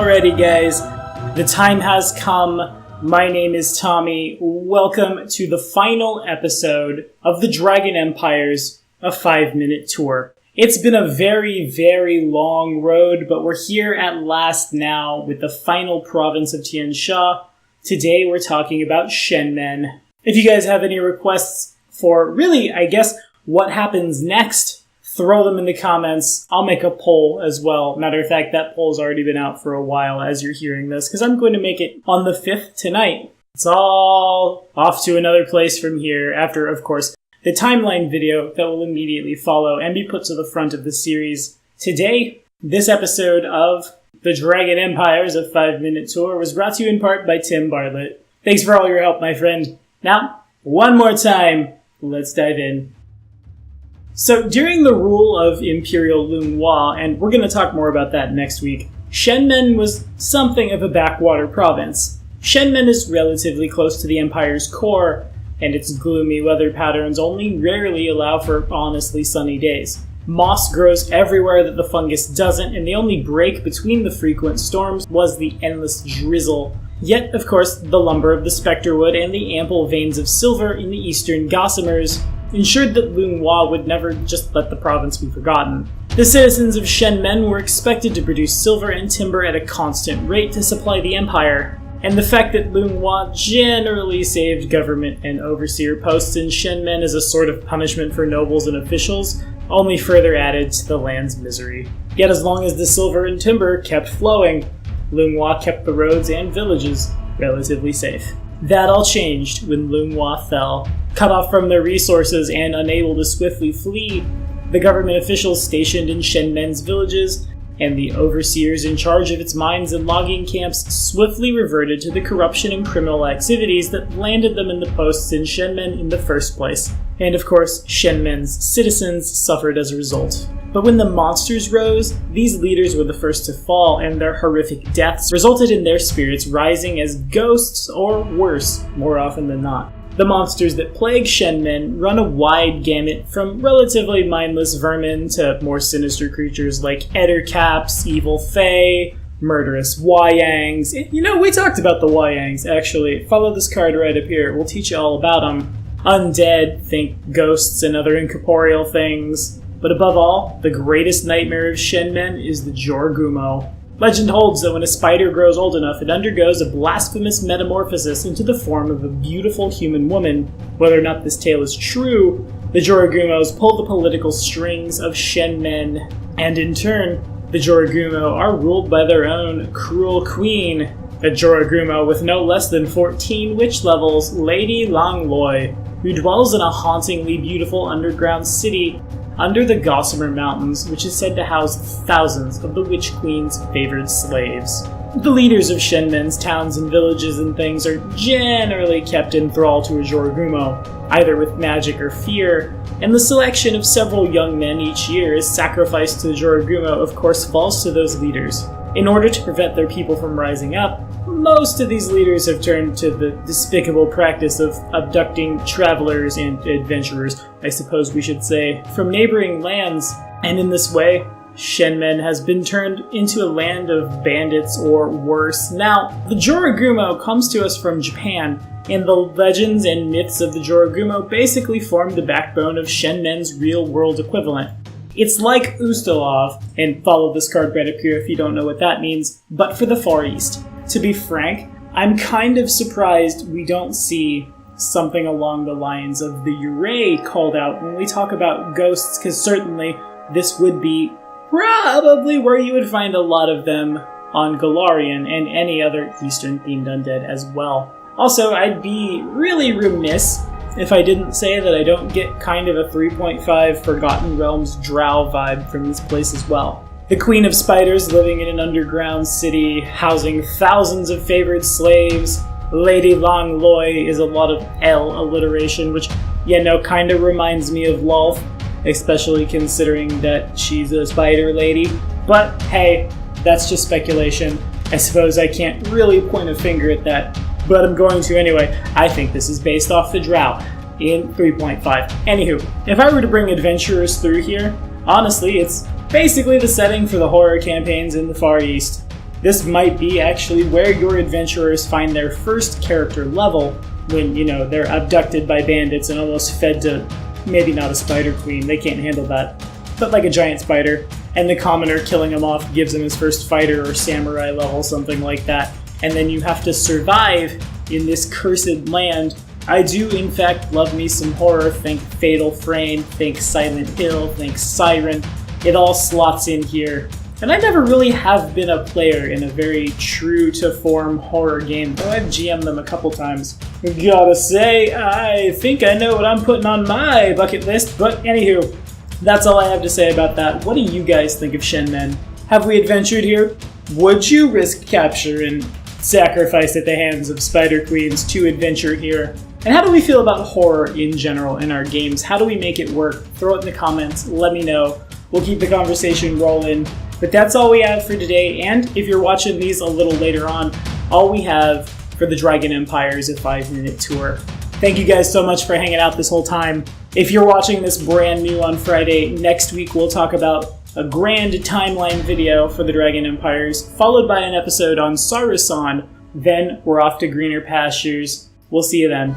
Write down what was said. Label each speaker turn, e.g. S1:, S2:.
S1: Alrighty guys, the time has come. My name is Tommy. Welcome to the final episode of the Dragon Empire's A 5-Minute Tour. It's been a very, very long road, but we're here at last now with the final province of Tian Sha. Today we're talking about Shenmen. If you guys have any requests for really, I guess, what happens next, throw them in the comments. I'll make a poll as well. Matter of fact, that poll's already been out for a while as you're hearing this, because I'm going to make it on the 5th tonight. It's all off to another place from here after, of course, the timeline video that will immediately follow and be put to the front of the series. Today, this episode of The Dragon Empire's A 5-Minute Tour was brought to you in part by Tim Bartlett. Thanks for all your help, my friend. Now, one more time, let's dive in. So, during the rule of Imperial Lung Hua, and we're going to talk more about that next week, Shenmen was something of a backwater province. Shenmen is relatively close to the Empire's core, and its gloomy weather patterns only rarely allow for honestly sunny days. Moss grows everywhere that the fungus doesn't, and the only break between the frequent storms was the endless drizzle. Yet, of course, the lumber of the specterwood and the ample veins of silver in the eastern gossamers ensured that Lung Hua would never just let the province be forgotten. The citizens of Shenmen were expected to produce silver and timber at a constant rate to supply the empire, and the fact that Lung Hua generally saved government and overseer posts in Shenmen as a sort of punishment for nobles and officials only further added to the land's misery. Yet as long as the silver and timber kept flowing, Lung Hua kept the roads and villages relatively safe. That all changed when Lung Hua fell. Cut off from their resources and unable to swiftly flee, the government officials stationed in Shenmen's villages and the overseers in charge of its mines and logging camps swiftly reverted to the corruption and criminal activities that landed them in the posts in Shenmen in the first place. And of course, Shenmen's citizens suffered as a result. But when the monsters rose, these leaders were the first to fall, and their horrific deaths resulted in their spirits rising as ghosts, or worse, more often than not. The monsters that plague Shenmen run a wide gamut from relatively mindless vermin to more sinister creatures like ettercaps, evil fae, murderous Wyangs. You know, we talked about the Wyangs, actually. Follow this card right up here. We'll teach you all about them. Undead, think ghosts and other incorporeal things. But above all, the greatest nightmare of Shenmen is the Jorgumo. Legend holds that when a spider grows old enough, it undergoes a blasphemous metamorphosis into the form of a beautiful human woman. Whether or not this tale is true, the Jorgumos pull the political strings of Shenmen, and in turn, the Jorgumo are ruled by their own cruel queen, a Jorgumo with no less than 14 witch levels, Lady Langloi, who dwells in a hauntingly beautiful underground city under the Gossamer Mountains, which is said to house thousands of the Witch Queen's favored slaves. The leaders of Shenmen's towns and villages and things are generally kept in thrall to a Jorgumo, either with magic or fear, and the selection of several young men each year as sacrificed to the Jorgumo of course falls to those leaders. In order to prevent their people from rising up, most of these leaders have turned to the despicable practice of abducting travelers and adventurers, I suppose we should say, from neighboring lands, and in this way, Shenmen has been turned into a land of bandits or worse. Now, the Jorgumo comes to us from Japan, and the legends and myths of the Jorgumo basically form the backbone of Shenmen's real-world equivalent. It's like Ustalov, and follow this card right up here if you don't know what that means, but for the Far East. To be frank, I'm kind of surprised we don't see something along the lines of the Yurei called out when we talk about ghosts, because certainly this would be probably where you would find a lot of them on Galarian and any other Eastern-themed undead as well. Also, I'd be really remiss if I didn't say that I don't get kind of a 3.5 Forgotten Realms drow vibe from this place as well. The Queen of Spiders living in an underground city, housing thousands of favored slaves. Lady Langloi is a lot of L alliteration, which, kind of reminds me of Lolth, especially considering that she's a spider lady. But hey, that's just speculation. I suppose I can't really point a finger at that, but I'm going to anyway. I think this is based off the drow in 3.5. Anywho, if I were to bring adventurers through here, honestly, it's basically the setting for the horror campaigns in the Far East. This might be actually where your adventurers find their first character level when, they're abducted by bandits and almost fed to, maybe not a spider queen, they can't handle that, but like a giant spider, and the commoner killing him off gives him his first fighter or samurai level, something like that, and then you have to survive in this cursed land. I do, in fact, love me some horror. Think Fatal Frame, think Silent Hill, think Siren. It all slots in here. And I never really have been a player in a very true-to-form horror game, though I've GM'd them a couple times. Gotta say, I think I know what I'm putting on my bucket list, but anywho, that's all I have to say about that. What do you guys think of Shenmen? Have we adventured here? Would you risk capture and sacrifice at the hands of Spider Queens to adventure here? And how do we feel about horror in general in our games? How do we make it work? Throw it in the comments, let me know. We'll keep the conversation rolling. But that's all we have for today, and if you're watching these a little later on, all we have for the Dragon Empire is a 5-minute tour. Thank you guys so much for hanging out this whole time. If you're watching this brand new on Friday, next week we'll talk about a grand timeline video for the Dragon Empires, followed by an episode on Sarusan. Then we're off to greener pastures. We'll see you then.